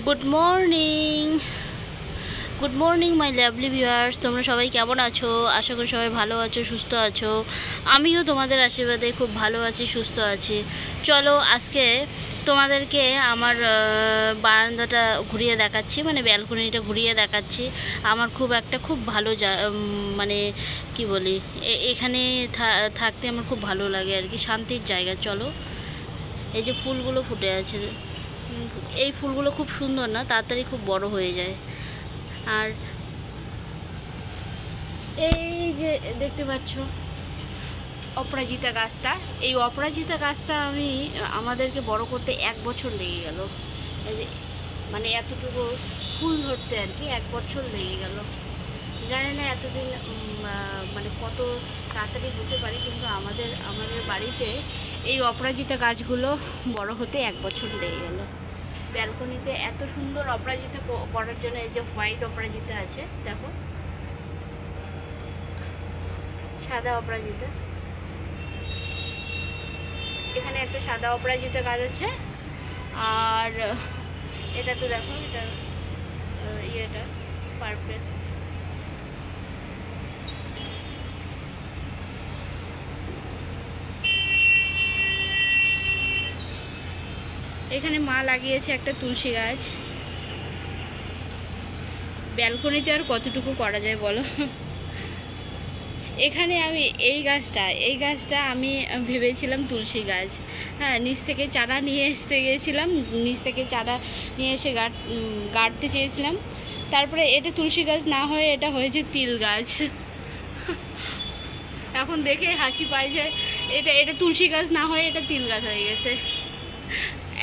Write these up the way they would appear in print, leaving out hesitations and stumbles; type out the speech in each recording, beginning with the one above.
Good morning good morning my lovely viewers, তোমরা সবাই কেমন আছো? আশা করি সবাই ভালো আছো, সুস্থ আছো। আমিও তোমাদের আশীর্বাদে খুব ভালো আছি, সুস্থ আছি। চলো আজকে তোমাদেরকে আমার বারান্দাটা ঘুরিয়ে দেখাচ্ছি, মানে ব্যালকনিটা ঘুরিয়ে দেখাচ্ছি। আমার খুব ভালো মানে কি বলি, এখানে থাকতে আমার খুব ভালো লাগে আর কি, শান্তির জায়গা। চলো, এই যে ফুলগুলো ফুটে আছে, এই ফুলগুলো খুব সুন্দর না, তাড়াতাড়ি খুব বড় হয়ে যায়। আর এই যে দেখতে পাচ্ছ অপরাজিতা গাছটা, এই অপরাজিতা গাছটা আমাদেরকে বড় করতে 1 বছর লেগে গেল। মানে এতটুকু ফুল ধরতে আর কি 1 বছর লেগে গেল। জানি না এতদিন মানে কত তাড়াতাড়ি হতে পারে, কিন্তু আমাদের বাড়িতে এই অপরাজিতা গাছগুলো বড় হতে 1 বছর লেগে গেল। ব্যালকনিতে এত সুন্দর অপরাজিতা করার জন্য এই যে হোয়াইট অপরাজিতা আছে, দেখো, সাদা অপরাজিতা, এখানে একটা সাদা অপরাজিতা গাছ আছে। আর এটা তো দেখো, এটা ইয়েটা পার্পেল। এখানে মা লাগিয়েছে একটা তুলসী গাছ। ব্যালকনিতে আর কতটুকু করা যায় বলো। এখানে আমি এই গাছটা আমি ভেবেছিলাম তুলসী গাছ। হ্যাঁ, নিচ থেকে চারা নিয়ে গিয়েছিলাম, নিচ থেকে চারা নিয়ে এসে গাড়তে চেয়েছিলাম। তারপরে এটা তুলসী গাছ না হয়ে এটা হয়েছে তিল গাছ। এখন দেখে হাসি পায় যে এটা তুলসী গাছ না হয়ে এটা তিল গাছ হয়ে গেছে।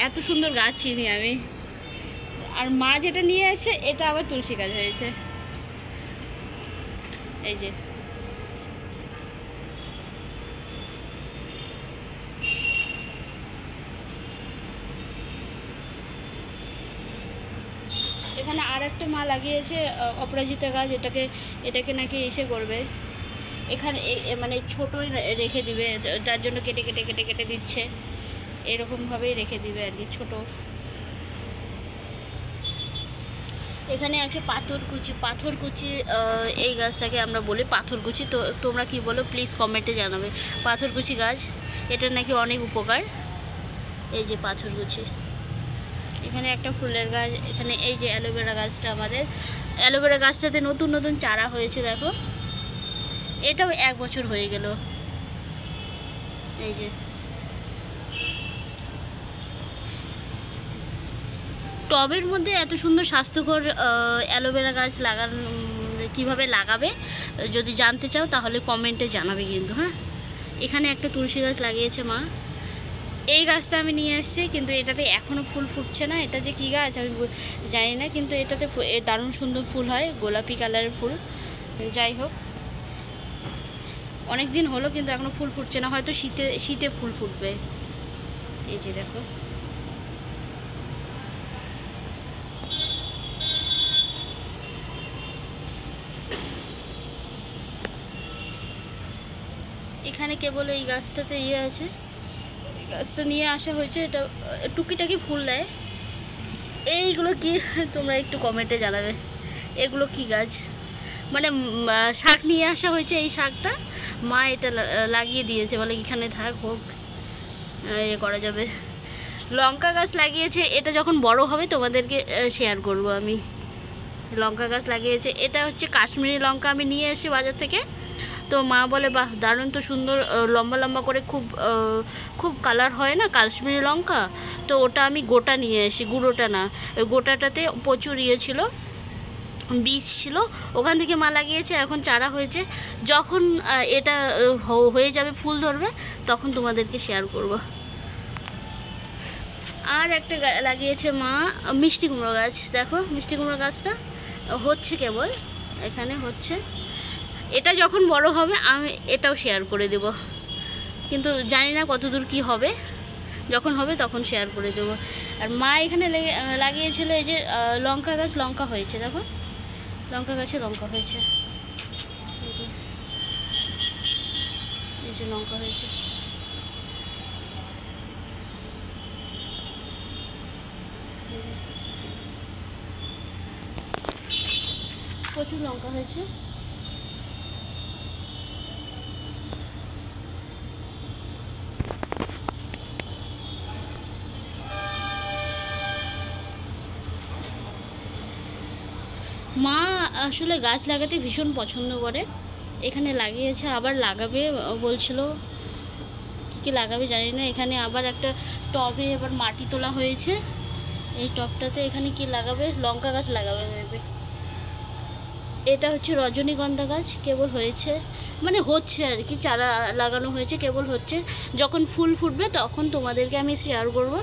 এত সুন্দর গাছ চিনি আমি। আর মা যেটা নিয়ে আসে এটা আবার তুলসী গাছ হয়েছে। এই যে এখানে আর একটা মা লাগিয়েছে অপরাজিতা গাছ, এটাকে নাকি এসে করবে এখানে, মানে ছোটোই রেখে দিবে, তার জন্য কেটে কেটে কেটে কেটে দিচ্ছে, এরকমভাবেই রেখে দিবে আর কি, ছোটো। এখানে আছে পাথরকুচি, এই গাছটাকে আমরা বলি পাথরকুচি। তো তোমরা কি বলো প্লিজ কমেন্টে জানাবে। পাথরকুচি গাছ, এটার নাকি অনেক উপকার। এই যে পাথরকুচি, এখানে একটা ফুলের গাছ, এখানে এই যে অ্যালোভেরা গাছটা, আমাদের অ্যালোভেরা গাছটাতে নতুন নতুন চারা হয়েছে, দেখো, এটাও 1 বছর হয়ে গেল। এই যে টবের মধ্যে এত সুন্দর স্বাস্থ্যকর অ্যালোভেরা গাছ কীভাবে লাগাবে যদি জানতে চাও তাহলে কমেন্টে জানাবে কিন্তু। হ্যাঁ, এখানে একটা তুলসী গাছ লাগিয়েছে মা। এই গাছটা আমি নিয়ে এসেছি, কিন্তু এটাতে এখনও ফুল ফুটছে না। এটা যে কী গাছ আমি জানি না, কিন্তু এটাতে দারুণ সুন্দর ফুল হয়, গোলাপি কালারের ফুল। যাই হোক, অনেক দিন হলো কিন্তু এখনও ফুল ফুটছে না, হয়তো শীতে ফুল ফুটবে। এই যে দেখো, এখানে কেবল এই গাছটাতে আছে, এই গাছটা নিয়ে আসা হয়েছে। এটা টুকিটাকি ফুল দেয়। এইগুলো কি তোমরা একটু কমেন্টে জানাবে, এগুলো কি গাছ? মানে শাক নিয়ে আসা হয়েছে, এই শাকটা মা এটা লাগিয়ে দিয়েছে, বলে এখানে হোক, করা যাবে। লঙ্কা গাছ লাগিয়েছে, এটা যখন বড় হবে তোমাদেরকে শেয়ার করব আমি। লঙ্কা গাছ লাগিয়েছে, এটা হচ্ছে কাশ্মীরি লঙ্কা, আমি নিয়ে এসে বাজার থেকে। তো মা বলে বাহ দারুণ তো সুন্দর, লম্বা লম্বা করে খুব কালার হয় না কাশ্মীরি লঙ্কা। তো ওটা আমি গোটা নিয়ে এসি, গুঁড়োটা না। ওই গোটাটাতে প্রচুর ছিল, বীজ ছিল, ওখান থেকে মা লাগিয়েছে, এখন চারা হয়েছে। যখন এটা হয়ে যাবে, ফুল ধরবে, তখন তোমাদেরকে শেয়ার করব। আর একটা লাগিয়েছে মা মিষ্টি কুমড়ো গাছ, দেখো মিষ্টি কুমড়ো গাছটা হচ্ছে, কেবল এখানে হচ্ছে। এটা যখন বড় হবে আমি এটাও শেয়ার করে দেব, কিন্তু জানি না কতদূর কি হবে, যখন হবে তখন শেয়ার করে দেব। আর মা এখানে লাগিয়েছিল এই যে লঙ্কা গাছ, লঙ্কা হয়েছে, দেখো লঙ্কা গাছে লঙ্কা হয়েছে, এই যে লঙ্কা হয়েছে। প্রচুর লঙ্কা হয়েছে। মা আসলে গাছ লাগাতে ভীষণ পছন্দ করে, এখানে লাগিয়েছে, আবার লাগাবে বলছিল, কী লাগাবে জানি না। এখানে আবার একটা টবে এবার মাটি তোলা হয়েছে, এই টবটাতে এখানে কি লাগাবে, লঙ্কা গাছ লাগাবে মেবি। এটা হচ্ছে রজনীগন্ধা গাছ, কেবল হয়েছে, মানে হচ্ছে আর কি, চারা লাগানো হয়েছে, কেবল হচ্ছে। যখন ফুল ফুটবে তখন তোমাদেরকে আমি শেয়ার করব।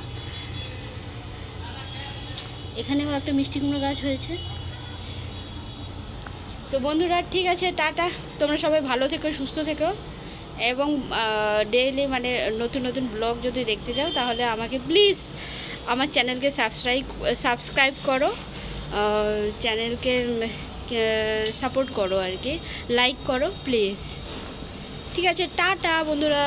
এখানেও একটা মিষ্টি কুমড়ো গাছ হয়েছে। তো বন্ধুরা ঠিক আছে, টাটা, তোমরা সবাই ভালো থেকো, সুস্থ থেকো, এবং ডেইলি মানে নতুন নতুন ব্লগ যদি দেখতে চাও তাহলে আমাকে প্লিজ আমার চ্যানেলকে সাবস্ক্রাইব করো, চ্যানেলকে সাপোর্ট করো আর কি, লাইক করো প্লিজ। ঠিক আছে, টাটা বন্ধুরা।